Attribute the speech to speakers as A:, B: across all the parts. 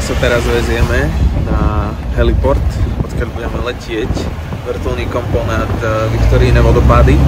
A: sa teraz vezieme na heliport, odkiaľ budeme letieť vrtuľníkom ponad Viktoríne vodopády.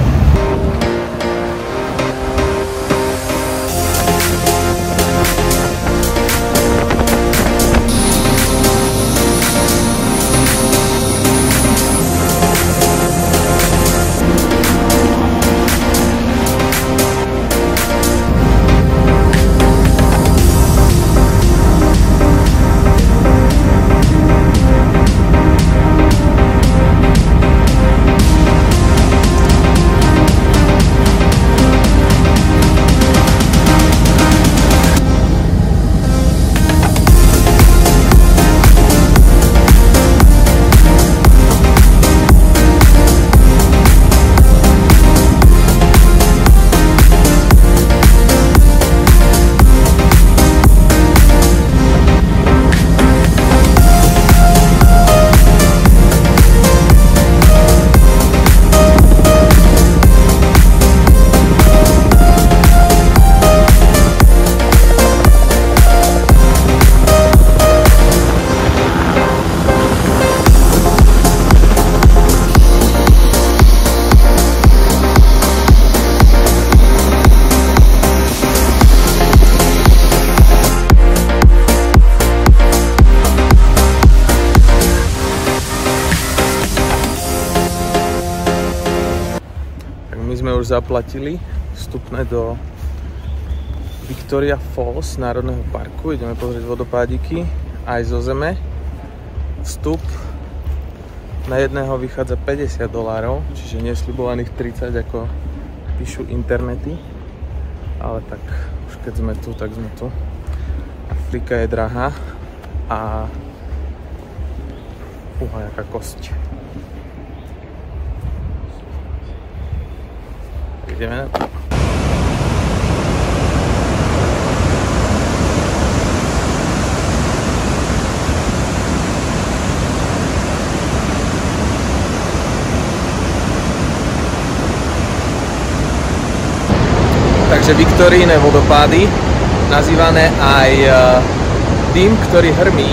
A: Už zaplatili vstupné do Victoria Falls národného parku. Ideme pozrieť vodopádiky aj zo zeme. Vstup na jedného vychádza $50, čiže nesľubovaných 30, ako píšu internety. Ale tak už keď sme tu, tak sme tu. Afrika je drahá a jaká kosť. Ideme na to. Takže Viktoríne vodopády, nazývané aj dym, ktorý hrmí,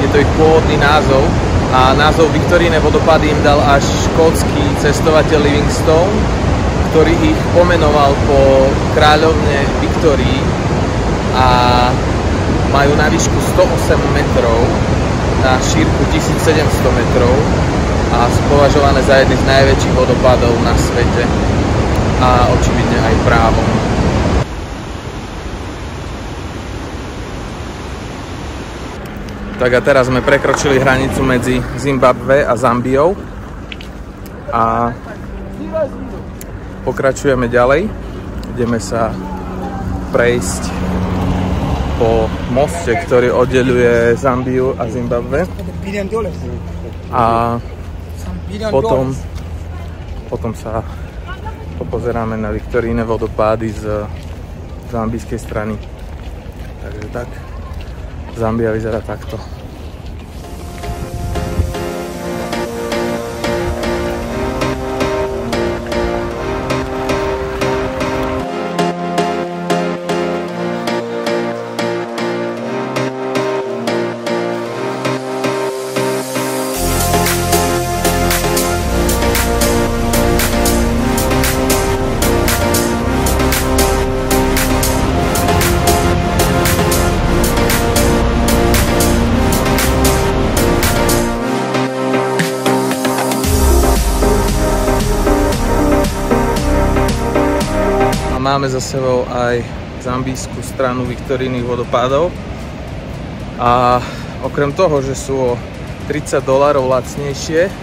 A: je to ich pôvodný názov. A názov Viktoríne vodopády im dal až škótsky cestovateľ Livingstone, ktorý ich pomenoval po kráľovne Viktórii a majú na výšku 108 metrov, na šírku 1700 metrov a sú považované za jedny z najväčších vodopádov na svete a očividne aj právom. Tak a teraz sme prekročili hranicu medzi Zimbabwe a Zambiou a pokračujeme ďalej. Ideme sa prejsť po moste, ktorý oddeľuje Zambiu a Zimbabwe. A potom sa pozeráme na Viktoríne vodopády z zambijskej strany. Takže tak, Zambia vyzerá takto. Máme za sebou aj zambijskú stranu Viktorínych vodopádov a okrem toho, že sú o $30 lacnejšie,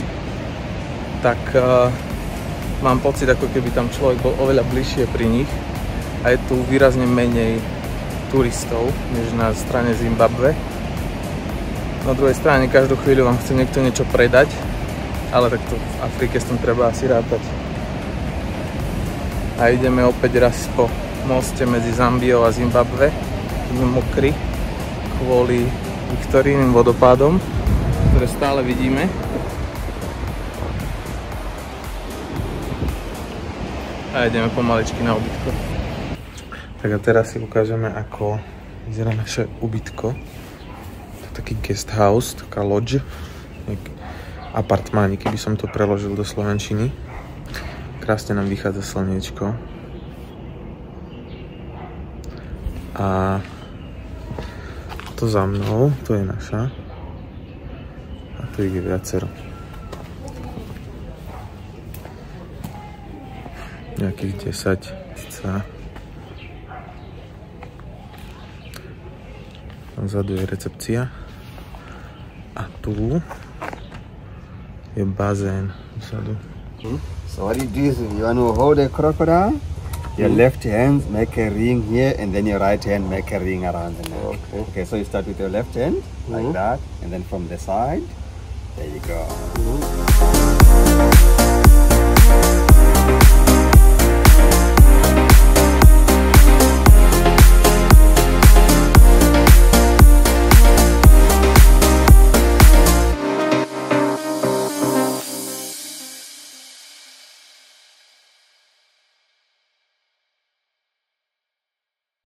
A: tak mám pocit, ako keby tam človek bol oveľa bližšie pri nich a je tu výrazne menej turistov než na strane Zimbabwe. Na druhej strane každú chvíľu vám chce niekto niečo predať, ale tak to v Afrike s tým treba asi rátať. A ideme opäť raz po moste medzi Zambiou a Zimbabwe. Sme mokrí kvôli Viktorínnym vodopádom, ktoré stále vidíme. A ideme pomaličky na ubytko. Tak a teraz si ukážeme, ako vyzerá naše ubytko. taký guest house, taká lodge, apartmánik, keby som to preložil do slovenčiny. Krásne nám vychádza slniečko. A to za mnou, to je naša. A tu ich je viacero. Nejakých 10 cca. Tam vzadu je recepcia. A tu je bazén vzadu.
B: So what you do is you want to hold a crocodile, your left hand make a ring here and then your right hand make a ring around the neck. Okay, so you start with your left hand like that and then from the side, there you go.